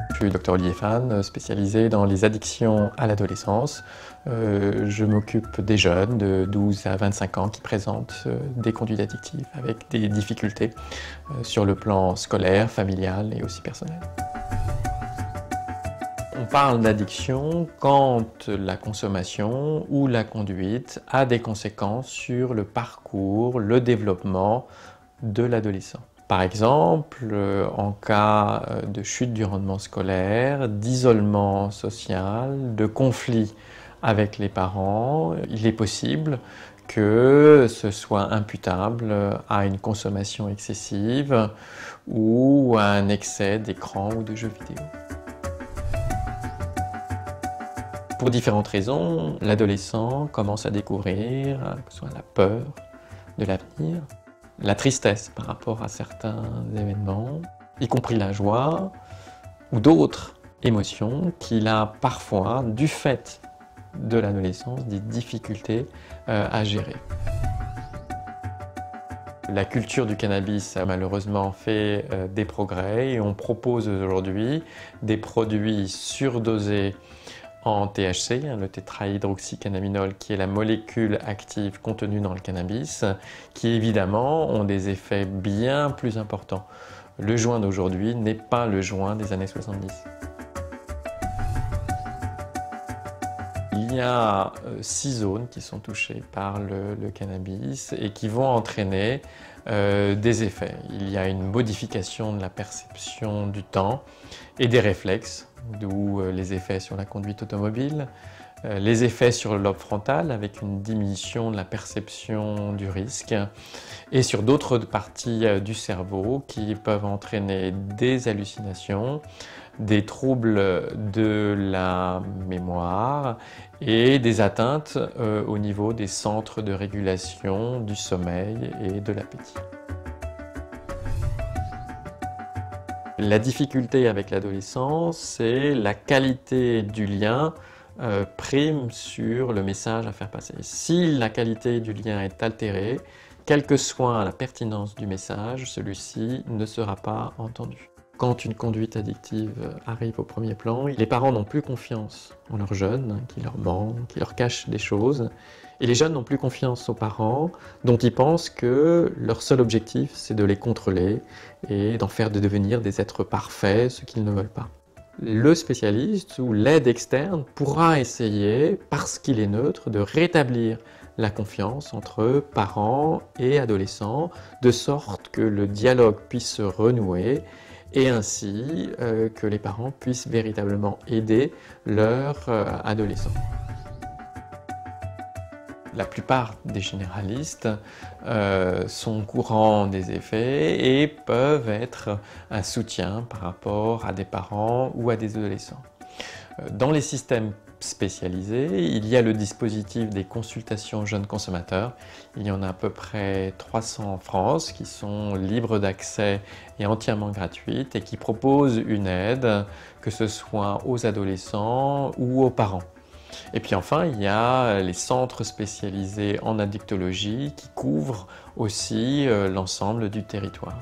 Je suis Dr Olivier Fan, spécialisé dans les addictions à l'adolescence. Je m'occupe des jeunes de 12 à 25 ans qui présentent des conduites addictives avec des difficultés sur le plan scolaire, familial et aussi personnel. On parle d'addiction quand la consommation ou la conduite a des conséquences sur le parcours, le développement de l'adolescent. Par exemple, en cas de chute du rendement scolaire, d'isolement social, de conflit avec les parents, il est possible que ce soit imputable à une consommation excessive ou à un excès d'écran ou de jeux vidéo. Pour différentes raisons, l'adolescent commence à découvrir que ce soit la peur de l'avenir, la tristesse par rapport à certains événements, y compris la joie ou d'autres émotions qu'il a parfois, du fait de l'adolescence, des difficultés à gérer. La culture du cannabis a malheureusement fait des progrès et on propose aujourd'hui des produits surdosés en THC, le tétrahydroxycannabinol, qui est la molécule active contenue dans le cannabis, qui évidemment ont des effets bien plus importants. Le joint d'aujourd'hui n'est pas le joint des années 70. Il y a 6 zones qui sont touchées par le cannabis et qui vont entraîner des effets. Il y a une modification de la perception du temps et des réflexes, d'où les effets sur la conduite automobile, les effets sur le lobe frontal avec une diminution de la perception du risque et sur d'autres parties du cerveau qui peuvent entraîner des hallucinations, des troubles de la mémoire et des atteintes au niveau des centres de régulation du sommeil et de l'appétit. La difficulté avec l'adolescence, c'est la qualité du lien prime sur le message à faire passer. Si la qualité du lien est altérée, quelle que soit la pertinence du message, celui-ci ne sera pas entendu. Quand une conduite addictive arrive au premier plan, les parents n'ont plus confiance en leurs jeunes, qui leur mentent, qui leur cachent des choses. Et les jeunes n'ont plus confiance aux parents, dont ils pensent que leur seul objectif, c'est de les contrôler et d'en faire devenir des êtres parfaits, ce qu'ils ne veulent pas. Le spécialiste ou l'aide externe pourra essayer, parce qu'il est neutre, de rétablir la confiance entre parents et adolescents, de sorte que le dialogue puisse se renouer et ainsi que les parents puissent véritablement aider leur adolescent. La plupart des généralistes sont au courant des effets et peuvent être un soutien par rapport à des parents ou à des adolescents. Dans les systèmes spécialisés, il y a le dispositif des consultations jeunes consommateurs. Il y en a à peu près 300 en France qui sont libres d'accès et entièrement gratuites et qui proposent une aide, que ce soit aux adolescents ou aux parents. Et puis enfin, il y a les centres spécialisés en addictologie qui couvrent aussi l'ensemble du territoire.